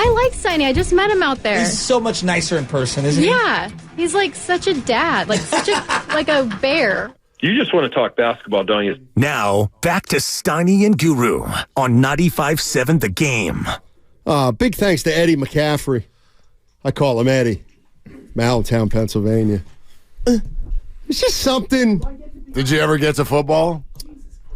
I like Steiny. I just met him out there. He's so much nicer in person, isn't he? Yeah. He's like such a dad, like such a like a bear. You just want to talk basketball, don't you? Now, back to Steiny and Guru on 95.7 The Game. Big thanks to Eddie McCaffrey. I call him Eddie. Allentown, Pennsylvania. It's just something. Did you ever get to football?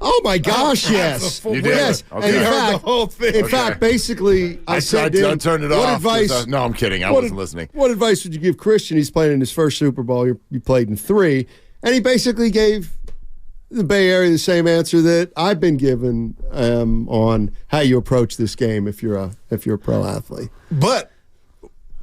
Oh, my gosh, yes. You did? Yes. Okay. And in You heard fact, the whole thing. In fact, basically, I said to him, I turned it what off. advice? No, I'm kidding. I wasn't listening. What advice would you give Christian? He's playing in his first Super Bowl. You played in 3. And he basically gave the Bay Area the same answer that I've been given on how you approach this game if you're a pro athlete. But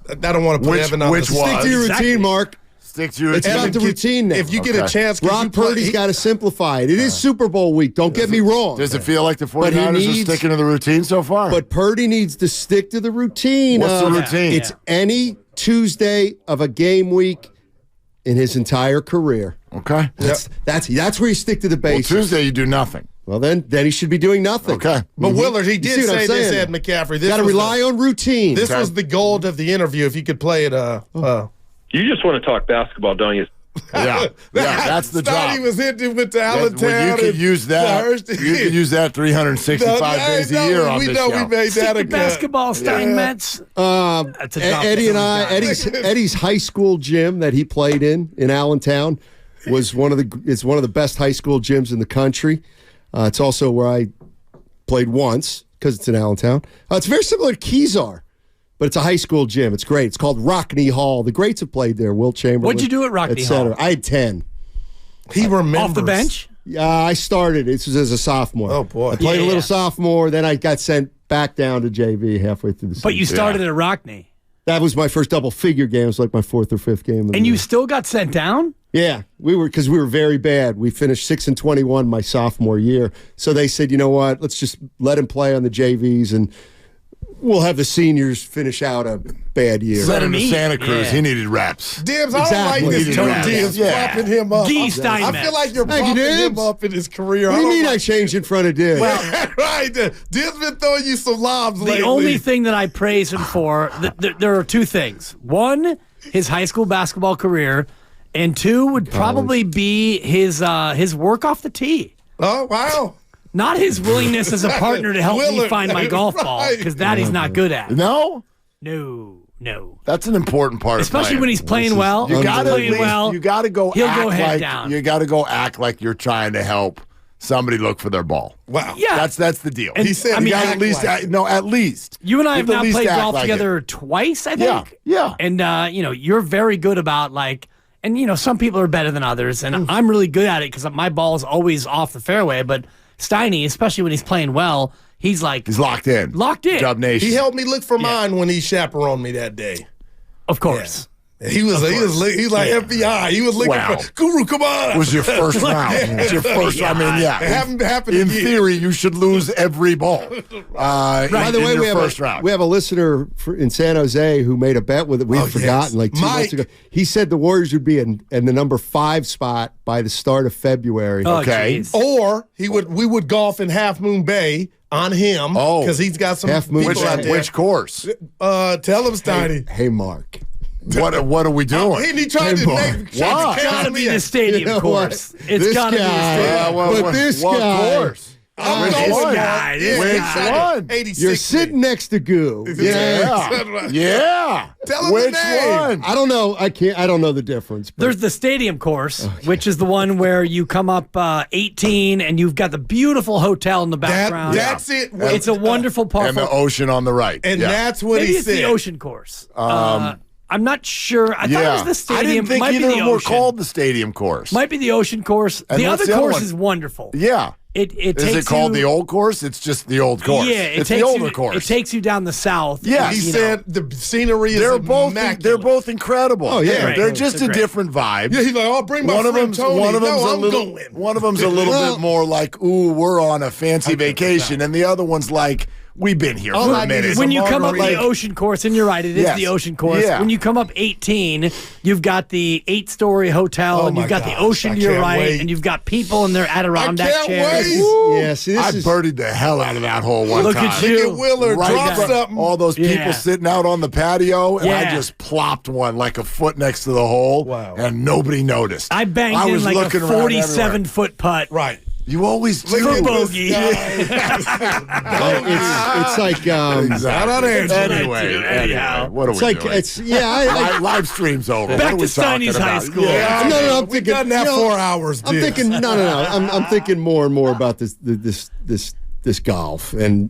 I don't want to put Evan on the spot. Stick to your routine, Mark. Stick to your routine. It's about the routine now. If you get a chance, Ron Purdy's got to simplify it. It is Super Bowl week. Don't get me wrong. Does it feel like the 49ers are sticking to the routine so far? But Purdy needs to stick to the routine. What's the routine? It's any Tuesday of a game week in his entire career. Okay. That's where you stick to the basics. Well, Tuesday you do nothing. Well, then he should be doing nothing. Okay. But Willard, he did say this, saying? Ed McCaffrey. Got to rely on routine. This was the goal of the interview. If you could play it. You just want to talk basketball, don't you? Yeah, that's the job. He was hitting with the Allentown. You could use that. You could use that 365 days a year on this show. We made that a basketball Steinmetz. Eddie and I, Eddie's high school gym that he played in Allentown was one of the best high school gyms in the country. It's also where I played once because it's in Allentown. It's very similar to Kezar. But it's a high school gym. It's great. It's called Rockney Hall. The greats have played there. Will Chamberlain. What'd you do at Rockney Hall? I had 10. He remembers. Off the bench? Yeah, I started. This was as a sophomore. Oh, boy. I played a little sophomore. Then I got sent back down to JV halfway through the season. But you started at Rockney. That was my first double-figure game. It was like my 4th or 5th game. And you still got sent down? Yeah, because we were very bad. We finished 6-21 my sophomore year. So they said, you know what? Let's just let him play on the JVs and we'll have the seniors finish out a bad year. Send him to Santa Cruz. He needed reps. Dibs, I don't like this tone. Dibs propping him up. I feel like you're propping him up in his career. What do you mean I changed in front of Dibs? Well, right. Dibs been throwing you some lobs lately. The only thing that I praise him for, there are 2 things. 1, his high school basketball career, and 2 would probably be his work off the tee. Oh, wow. Not his willingness as a partner to help me find my golf ball, because that he's not good at. No? No. That's an important part Especially of playing. when he's playing well. You got to go He'll act go head like down. you got to go act like you're trying to help somebody look for their ball. Wow. Yeah. That's the deal. He said you got at least at least. You and I have at now least played act golf like together twice, I think. Yeah. And you're very good about and some people are better than others, and I'm really good at it because my ball is always off the fairway, but Steiny, especially when he's playing well, he's locked in. Dub Nation. He helped me look for mine when he chaperoned me that day. Of course. Yeah. He's like FBI. He was looking for Guru. Come on. It was your first round. It's your first. I mean, It haven't happened in again. theory, you should lose every ball. By the way, we have a listener in San Jose who made a bet with it. We've forgotten 2 months ago. He said the Warriors would be in the number 5 spot by the start of February. Oh, okay. geez. Or we would golf in Half Moon Bay on him because he's got some Half Moon people out there. Which course? Tell him, Steiny. Hey, Mark. What are we doing? He tried to make It's got to be the stadium course. It's got to be the stadium. This what guy. course? Which one? 86. You're sitting next to Goo. Yeah. Tell him Which the name. one? I don't know. I don't know the difference. But There's the stadium course, which is the one where you come up 18 and you've got the beautiful hotel in the background. That's it. It's a wonderful park. And the ocean on the right. And that's what Maybe he it's said. the ocean course. I'm not sure. I thought it was the stadium. I didn't think Might either be of the them were ocean. called the stadium course. Might be the ocean course. And The what's other the other course one? is wonderful. Yeah. It Is takes it called you, the old course? It's just the old course. Yeah, it's the older course. It takes you down the south. Yeah, He said the scenery is they're immaculate. both incredible. Oh, yeah. Right. They're just They're a great. different vibe. Yeah, he's like, oh, bring my One of friend them's Tony. one of them's No, a little going. one of them's a little bit more like, ooh, we're on a fancy vacation, and the other one's like, we've been here All for I a need minute. is When you come up margarita. the ocean course, and you're right, it is Yes. the ocean course. Yeah. When you come up 18, you've got the 8-story hotel, Oh and you've my got the gosh, ocean I to your can't right, wait. and you've got people in their Adirondack can't chairs. wait. Yeah, see, this I is birdied the hell out of that hole one Look time. at you. Look at Willard. Right Drop there. something. All those people Yeah. sitting out on the patio, and I Yeah. just plopped one like a foot next to the hole, Wow. and nobody noticed. I banged in was like a looking around everywhere. 47-foot putt. Right. You always Look do. at this bogey. guy. it's like Exactly. Shout out Angela. Anyhow. What are we it's like doing? it's yeah. Live stream's over. Back What are to we talking Steiny's high about? school. Yeah. No, I'm We've thinking. done that 4 hours. I'm Dibs. thinking no. I'm thinking more and more about this golf and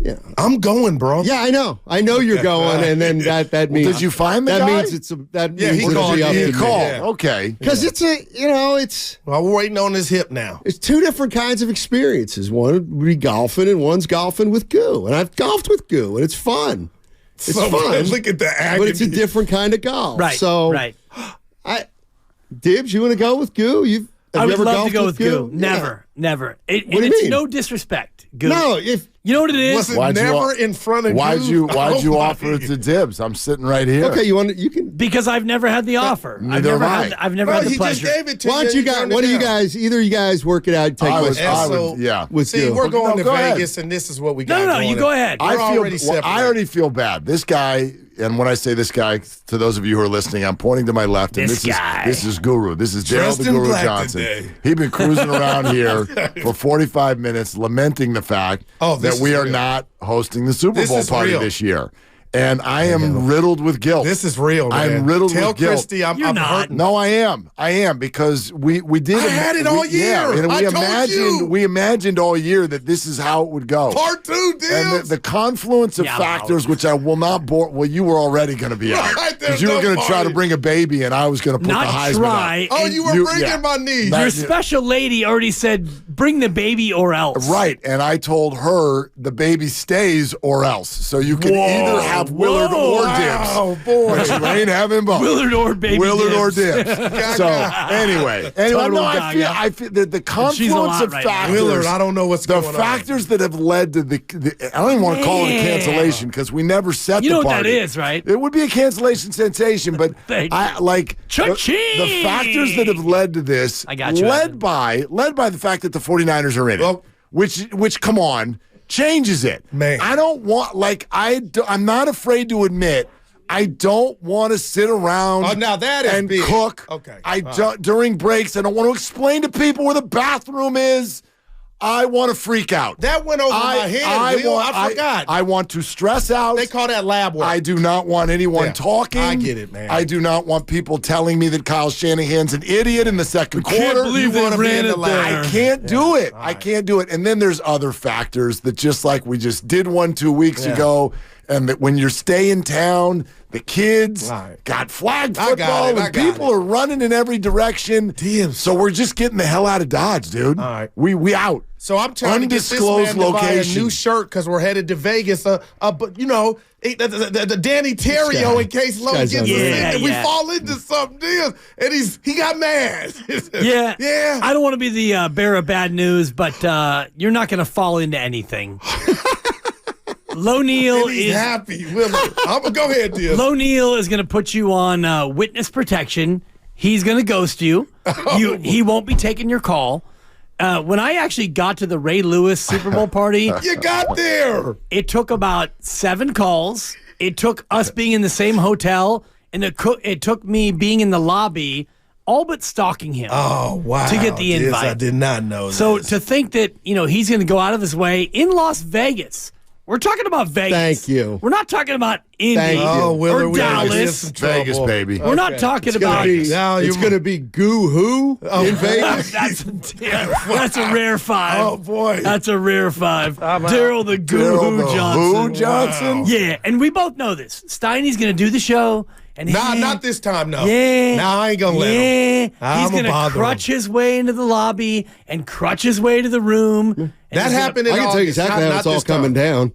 yeah. I'm going, bro. Yeah, I know you're going, and then that means Did you find the that guy? means it's a that Yeah, means he it'll called be up you. to He me. called. Yeah. Okay. Because it's it's Well, we're waiting on his hip now. it's two different kinds of experiences. One would be golfing, and one's golfing with Goo. And I've golfed with Goo, and it's fun. It's So, fun. Look at the agony. But it's a different kind of golf. Right. So, right. Dibs, you want to go with Goo? I Have would you ever love to golfed go with with Goo? Goo. Never. Never. What do you it's mean? no disrespect, Goo. No, if You know what it is? Was it Why'd you never wa- in front of Why'd you Oh, offer it to Dibs? I'm sitting right here. okay, you can. Because I've never had the offer. Neither have I. I've never Bro, had the he pleasure. just gave it to Why don't you guys? turned What it do you down. guys? Either you guys work it out. Take I my would- spot So, yeah. with See, Goo. we're going to go ahead. Vegas, and this is what we got. No, going you on. go ahead. We're already separated. I already feel bad. This guy, and when I say this guy, to those of you who are listening, I'm pointing to my left, and This guy. this is Guru. This is Daryl Dressed the in Guru black Johnson. today. He's been cruising around here for 45 minutes, lamenting the fact Oh, this that we is are real. not hosting the Super This Bowl is party real. this year. And I am riddled with guilt. This is real, man. I'm riddled Tell with guilt. Christy I'm You're not. hurting. No, I am because we did. I had it all year. Yeah, and I told you. we imagined all year that this is how it would go. Part 2, Dibs. And the confluence of Yeah, I'm factors, out. which I will not bore. Well, you were already going to be out Right, because you were there's going no to try to party. bring a baby, and I was going to put Not the Heisman try. up. Oh, and you were you- bringing yeah. my niece. That- Your special lady already said, bring the baby or else. Right, and I told her the baby stays or else, so you can either have Willard or Dibs. Oh, boy. But you ain't having both. Willard or baby Willard or Dibs. Dibs. So anyway, Total no, I gaga. feel that the She's a confluence lot of right now. factors. Willard, I don't know what's the going on. factors that have led to the I don't even want to call it a Yeah. cancellation because we never set You the know what party. that is, right? It would be a cancellation sensation, but Thank I like Cha-ching! the factors that have led to this. I got you, led Evan. by the fact that the 49ers are in it. Well- Which come on, changes it. Man. I don't want I'm not afraid to admit I don't want to sit around Oh, now that is and big. cook. Okay. I don't during breaks. I don't want to explain to people where the bathroom is. I want to freak out. That went over my head, Will. I forgot. I want to stress out. They call that lab work. I do not want anyone Yeah, talking. I get it, man. I do not want people telling me that Kyle Shanahan's an idiot in the second quarter. Can't believe they wanna be ran in the it lab. there. I can't do it. I can't do it. And then there's other factors that just like we just did one 2 weeks ago, and that when you stay in town, the kids Right. got flag I got football, it. I and got people it. are running in every direction. Damn. So we're just getting the hell out of Dodge, dude. All right. We out. So I'm trying to get this Undisclosed man to buy a location. new shirt because we're headed to Vegas. But you know, the Danny Terrio in case Lowe guy's gets us unreal. in, Yeah, and we yeah. fall into something else, and he got mad. Yeah. yeah. I don't want to be the bearer of bad news, but you're not going to fall into anything. Low Neal And he's is happy. I'm gonna go ahead, dear. Low Neal is going to put you on witness protection. He's going to ghost you. He won't be taking your call. When I actually got to the Ray Lewis Super Bowl party, You got there. it took about 7 calls. It took us being in the same hotel, and it took me being in the lobby, all but stalking him. Oh wow! To get the This invite. I did not know. So this. to think that, he's going to go out of his way in Las Vegas. We're talking about Vegas. Thank you. We're not talking about Indy Thank you. oh, Willard, or we gotta get in Dallas. some trouble. Vegas, baby. We're not talking It's gonna about be. Now It's you- gonna be Goo Who in Vegas. that's a rare 5. Oh boy! That's a rare 5. Daryl the Guru Daryl the Johnson. Who Johnson? Wow. Yeah, and we both know this. Steiny's going to do the show. And Nah, not this time. No. Yeah. Nah, I ain't gonna let him. He's I'ma going to bother crutch him. his way into the lobby and crutch his way to the room. And That he's gonna- happened in I can tell you August, exactly not how it's all this time. coming down.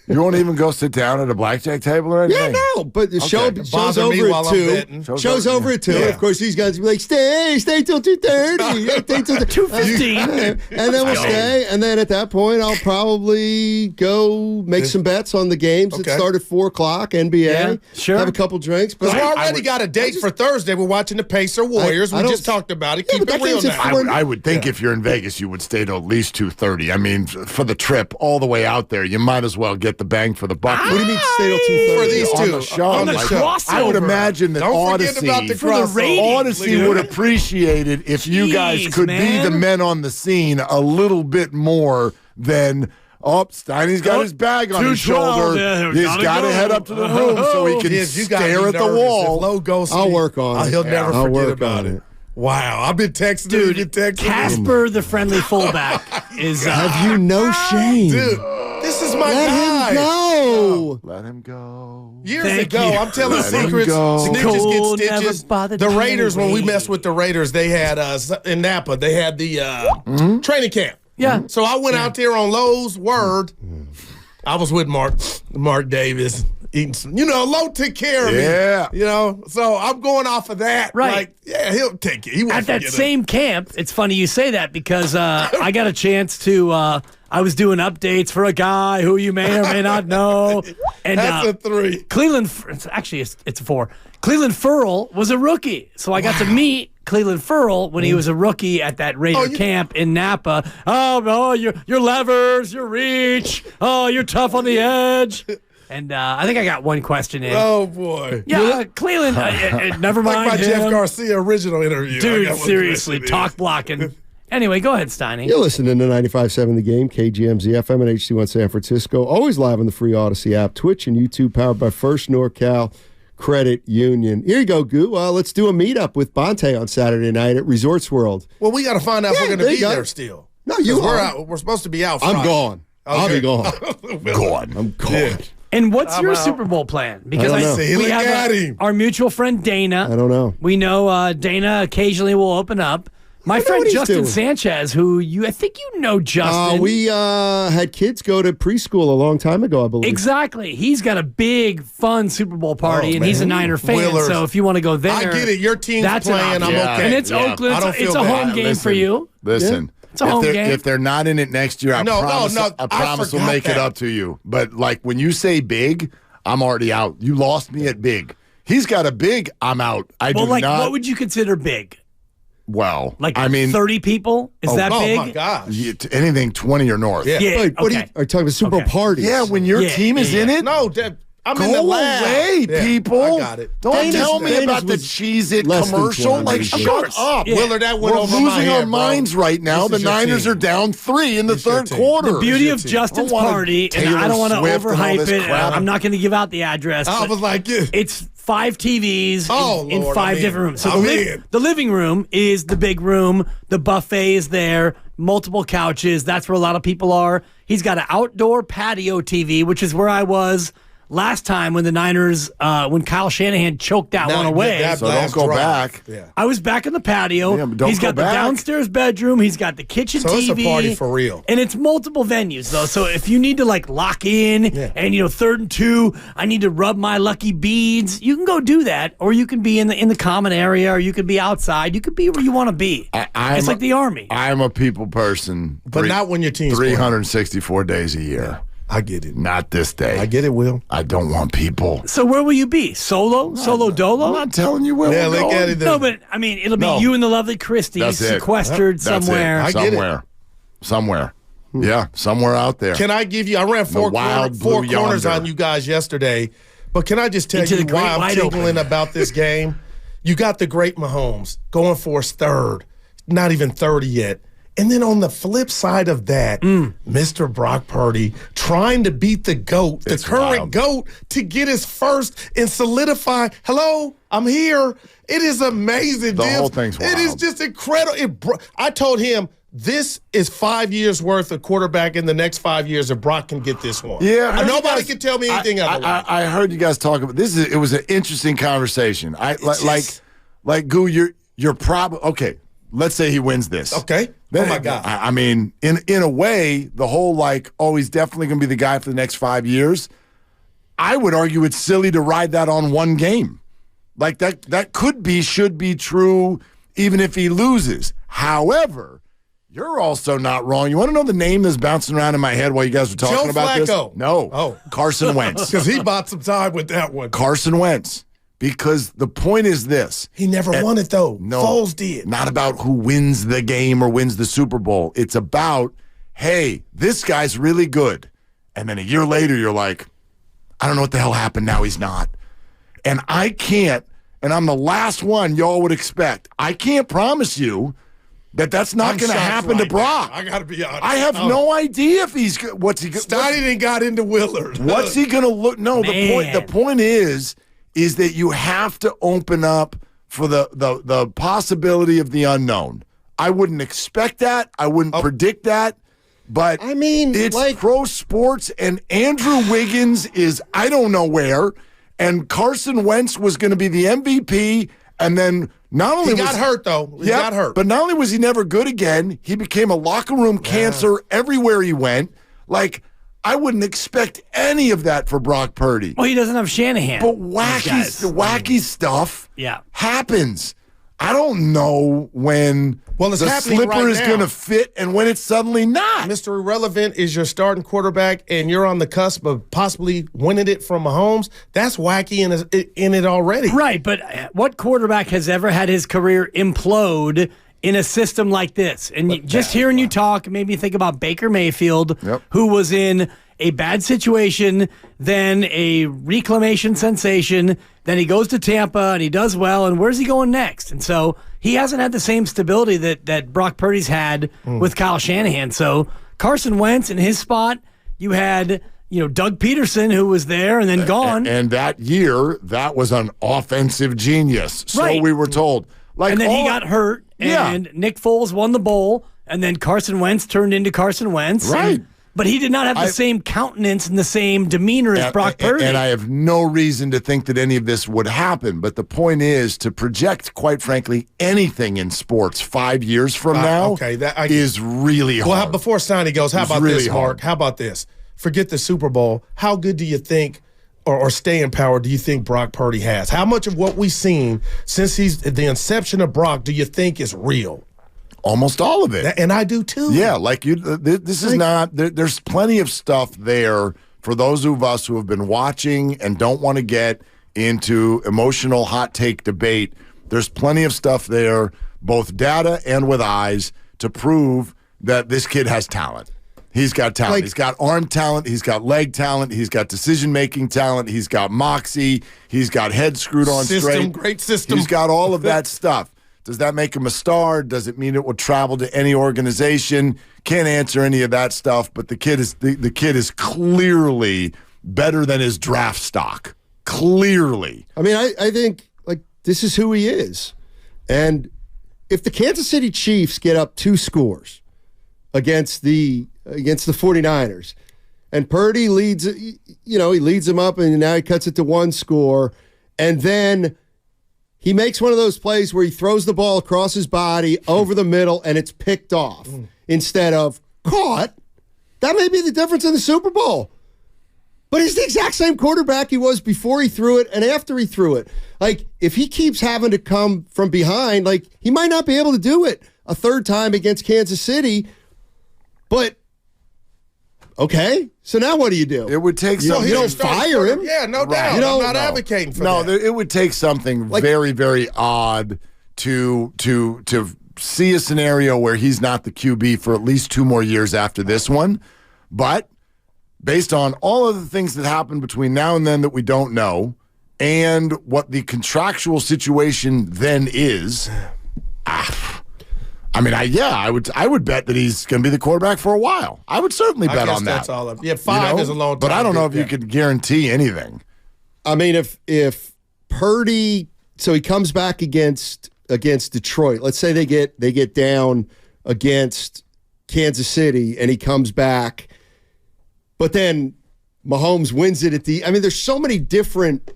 You won't even go sit down at a blackjack table or anything? Yeah, no, but the show's over at 2. Show's over at 2. Yeah. Of course, these guys will be like, stay till 2:30. Stay till 2:15. And then we'll stay. And then at that point, I'll probably go make some bets on the games that start at 4 o'clock, NBA. Yeah, sure. Have a couple drinks. Because we already got a date for Thursday. We're watching the Pacer Warriors. We just talked about it. Keep it real now. I would think if you're in Vegas, you would stay till at least 2:30. I mean, for the trip all the way out there, you might as well get the bang for the buck. What do you mean stay till 2:30? For these two. On the show. On the crossover. I would imagine that Don't forget about the crossover. Odyssey would appreciate it if you guys could be the men on the scene a little bit more than... Oh, Steiny's got his bag on his shoulder. Yeah, He's got to head up to the room so he can stare at the wall. I'll work on it. He'll never I'll forget work about on it. Wow, I've been texting Dude, Casper, the friendly fullback, is... Have you no shame? Dude, this is my Let guy. him go. Let him go. Years Thank ago, you. I'm telling Let him secrets. go. Snitches Cold get never stitches. bothered The me Raiders, when we anyway. messed with the Raiders, they had in Napa, they had the training camp. Yeah. So I went out there on Lowe's Word. I was with Mark Davis, eating some, Lowe took care of me. Yeah. So I'm going off of that. Right. Like, yeah, he'll take it. He won't At that forget it. same camp, it's funny you say that because I got a chance to. I was doing updates for a guy who you may or may not know, and That's a 3. Cleveland. It's a 4. Cleveland Furl was a rookie, so I got to meet Cleveland Furl when he was a rookie at that Raider camp in Napa. Oh, your levers, your reach. Oh, you're tough on the edge. And I think I got one question in. Oh, boy. Yeah, Cleveland. Never mind Like my him. Jeff Garcia original interview. I Dude, got one seriously, question talk blocking. Anyway, go ahead, Steiny. You're listening to 95.7 The Game, KGMZ FM and HD1 San Francisco. Always live on the free Odyssey app, Twitch and YouTube, powered by First NorCal Credit Union. Here you go, Goo. Let's do a meetup with Bonte on Saturday night at Resorts World. Well, we got to find out if we're going to there be you go. there still. No, you 'Cause we're are. out. We're supposed to be out I'm Friday. gone. I'll be gone. Gone. I'm gone. Yeah. And what's your Super Bowl plan? Because I don't know. See, we look have at him. our mutual friend Dana. I don't know. We know Dana occasionally will open up. My know friend what he's Justin doing. Sanchez, who I think you know, Justin. We had kids go to preschool a long time ago, I believe. Exactly. He's got a big, fun Super Bowl party, and he's a Niner fan. Willard. So if you want to go there, I get it. Your team's that's an playing. I'm option. okay. And it's Oakland. I don't It's feel a bad. home game for you. Listen. It's a home game. If they're not in it next year, I promise we'll forgot make it that. up to you. But like when you say big, I'm already out. You lost me at big. He's got a big, I'm out. I do not. What would you consider big? Well, Like, I mean, 30 people? Is that big? Oh, my gosh. anything 20 or north. Yeah. Yeah. Wait, what are you talking about? Super Bowl parties? Yeah, when your team is in it, No, I'm in the go lab. away, Yeah, people. I got it. Don't tell me Dana's about the was Cheez-It less than commercial. 20. Like, Of shut course. up. Yeah. Willard, that went We're over losing my head, our bro. minds right now. This The is your Niners team. are down 3 in the This is your third team. quarter. The beauty of team. Justin's I don't wanna party, and Taylor I don't want to Swift and all overhype this it. crap. I'm not going to give out the address. I but was like, yeah. it's 5 TVs in Lord, 5 I'm different in. rooms. So I'm in. the living room is the big room. The buffet is there. Multiple couches. That's where a lot of people are. He's got an outdoor patio TV, which is where I was last time when the Niners, when Kyle Shanahan choked that one away. So don't go back. Yeah. I was back in the patio. Yeah, but don't He's got go the back. downstairs bedroom. He's got the kitchen So TV. it's a party for real. And it's multiple venues, though. So if you need to, like, lock in and, 3rd and 2, I need to rub my lucky beads, you can go do that. Or you can be in the common area, or you could be outside. You could be where you want to be. It's like the Army. I'm a people person. But not when your team's 364 days a year. I get it. Not this day. I get it, Will. I don't want people. So where will you be? Solo dolo? I'm not telling you where Yeah, we're look going. at it. No, but, I mean, it'll be you and the lovely Christy That's it. sequestered That's somewhere. it. I get it. Somewhere. Yeah, somewhere out there. Can I give you? I ran four wild corners blue yonder. on you guys yesterday, but can I just tell Into you the great why I'm wide tingling open. about this game? You got the great Mahomes going for his 3rd, not even 30 yet. And then on the flip side of that, Mr. Brock Purdy trying to beat the GOAT, the current wild. GOAT, to get his first and solidify, hello, I'm here. It is amazing, The Dibs. whole thing's It is wild. just incredible. I told him, this is 5 years worth of quarterback in the next 5 years if Brock can get this one. Yeah, I heard Nobody you guys- can tell me anything otherwise. I heard you guys talk about this. It was an interesting conversation. Like Goo, you're probably okay. let's say he wins this. Okay. Then, oh, my God. I mean, in a way, the whole he's definitely going to be the guy for the next 5 years. I would argue it's silly to ride that on one game. Like that should be true even if he loses. However, you're also not wrong. You want to know the name that's bouncing around in my head while you guys were talking about this? No. Oh. Carson Wentz. Because he bought some time with that one. Carson Wentz. Because the point is this. He never won it, though. No. Foles did. Not about who wins the game or wins the Super Bowl. It's about, hey, this guy's really good. And then a year later, you're like, I don't know what the hell happened. Now he's not. And I can't, and I'm the last one y'all would expect. I can't promise you that that's not going to happen to Brock. I got to be honest. I have no idea if he's good. What's he? Steiny didn't got into Willard. What's he going to look? No, the point is that you have to open up for the possibility of the unknown. I wouldn't expect that. I wouldn't predict that. But I mean, it's pro sports, and Andrew Wiggins is I don't know where, and Carson Wentz was going to be the MVP, and then not only he got hurt though, got hurt. But not only was he never good again, he became a locker room cancer everywhere he went. Like I wouldn't expect any of that for Brock Purdy. Well, he doesn't have Shanahan. But wacky stuff happens. I don't know when the slipper is going to fit and when it's suddenly not. Mr. Irrelevant is your starting quarterback, and you're on the cusp of possibly winning it from Mahomes. That's wacky in it already. Right, but what quarterback has ever had his career implode in a system like this? And just hearing you talk made me think about Baker Mayfield, who was in a bad situation, then a reclamation sensation, then he goes to Tampa and he does well, and where's he going next? And so he hasn't had the same stability that Brock Purdy's had with Kyle Shanahan. So Carson Wentz in his spot, you had Doug Peterson, who was there and then gone. And that year, that was an offensive genius. So we were told. And then he got hurt, and Nick Foles won the bowl, and then Carson Wentz turned into Carson Wentz. Right. But he did not have the same countenance and the same demeanor as Brock Purdy. And I have no reason to think that any of this would happen. But the point is to project, quite frankly, anything in sports 5 years from now is really hard. Well, before Steiny goes, how about this, Mark? How about this? Forget the Super Bowl. How good do you think or staying power do you think Brock Purdy has? How much of what we've seen since the inception of Brock do you think is real? Almost all of it. And I do too. Yeah, this is not, there's plenty of stuff there for those of us who have been watching and don't want to get into emotional hot take debate. There's plenty of stuff there, both data and with eyes, to prove that this kid has talent. He's got talent. He's got arm talent. He's got leg talent. He's got decision-making talent. He's got moxie. He's got head screwed on straight. Great system. He's got all of that stuff. Does that make him a star? Does it mean it will travel to any organization? Can't answer any of that stuff, but the kid is clearly better than his draft stock. Clearly. I mean, I think this is who he is. And if the Kansas City Chiefs get up 2 scores against the 49ers, and Purdy leads them up, and now he cuts it to 1 score, and then he makes one of those plays where he throws the ball across his body over the middle and it's picked off instead of caught. That may be the difference in the Super Bowl. But he's the exact same quarterback he was before he threw it and after he threw it. If he keeps having to come from behind, he might not be able to do it a third time against Kansas City. But okay, so now what do you do? It would take something. You don't fire him. Yeah, no doubt. I'm not advocating for that. No, it would take something very, very odd to see a scenario where he's not the QB for at least 2 more years after this one. But based on all of the things that happen between now and then that we don't know, and what the contractual situation then is, I would bet that he's going to be the quarterback for a while. I would certainly bet on that. That's all of 5 is a long time. But I don't know if you could guarantee anything. I mean, if Purdy, so he comes back against Detroit. Let's say they get down against Kansas City, and he comes back, but then Mahomes wins it there's so many different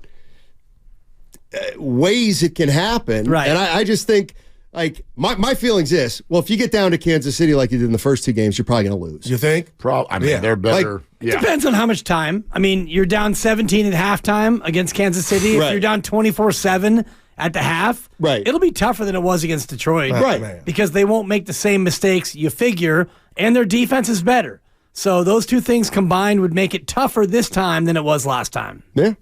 ways it can happen. Right. And I just think Like, my feelings is, well, if you get down to Kansas City like you did in the first 2 games, you're probably going to lose. You think? I mean, they're better. It depends on how much time. I mean, you're down 17 at halftime against Kansas City. Right. If you're down 24-7 at the half, right, it'll be tougher than it was against Detroit. Right. Because they won't make the same mistakes, you figure, and their defense is better. So those two things combined would make it tougher this time than it was last time. Yeah.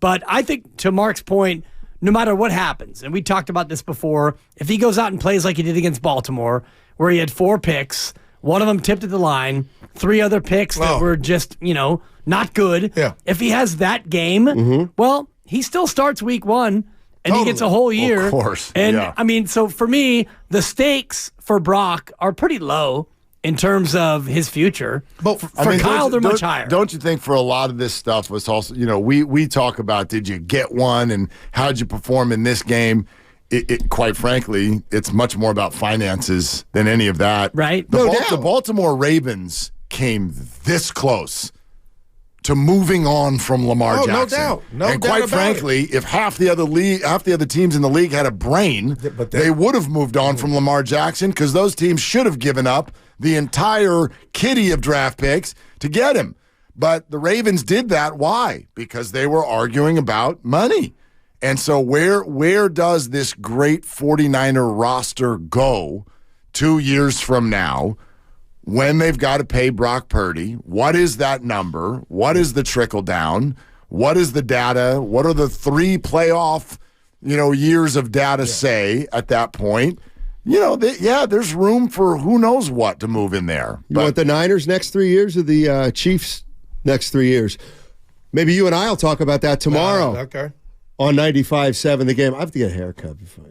But I think, to Mark's point, no matter what happens, and we talked about this before, if he goes out and plays like he did against Baltimore, where he had 4 picks, one of them tipped at the line, 3 other picks that were just, not good. Yeah. If he has that game, well, he still starts week 1, and he gets a whole year. Of course. And, yeah. I mean, so for me, the stakes for Brock are pretty low in terms of his future. But for Kyle, they're much higher. Don't you think for a lot of this stuff was also, we talk about did you get one and how'd you perform in this game? It quite frankly, it's much more about finances than any of that. Right. The Baltimore Ravens came this close to moving on from Lamar Jackson. No doubt. And quite frankly, if half the other teams in the league had a brain, they would have moved on from Lamar Jackson because those teams should have given up the entire kitty of draft picks to get him. But the Ravens did that. Why? Because they were arguing about money. And so where does this great 49er roster go 2 years from now when they've got to pay Brock Purdy? What is that number? What is the trickle down? What is the data? What are the 3 playoff, years of data say at that point? There's room for who knows what to move in there. You want the Niners next 3 years or the Chiefs next 3 years? Maybe you and I will talk about that tomorrow. Okay. On 95.7 The Game. I have to get a haircut before.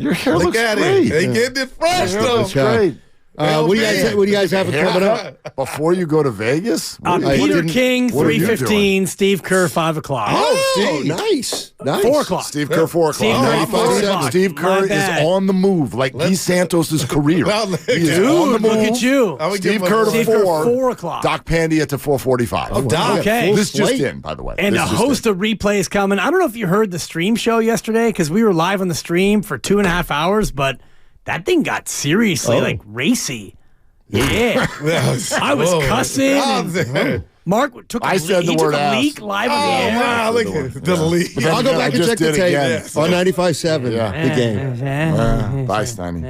Your hair looks at great. it. They getting it fresh, though. Looks great. What do you guys have coming up? Before you go to Vegas? Peter King, what are you 3:15. Steve Kerr, 5 o'clock. Oh, nice. 4 o'clock. Steve Kerr, 4 o'clock. Steve Kerr, 4 o'clock. Steve Kerr My is bad. on the move, like Guy Santos' career. He is on the Dude, move. look at you. Steve Kerr to Steve Kerr, 4. 4 o'clock. Doc Pandia to 4:45. Oh, Doc. Okay. This just in, by the way. And This a just host of replays coming. I don't know if you heard the stream show yesterday because we were live on the stream for 2.5 hours, but that thing got seriously racy. Yeah. I was cussing. And Mark took I said the he word took a ass. leak live on the air. Wow, look at the league. But then I'll go back I and just check the did tape again. on 95.7 The Game. Bye, Steiny.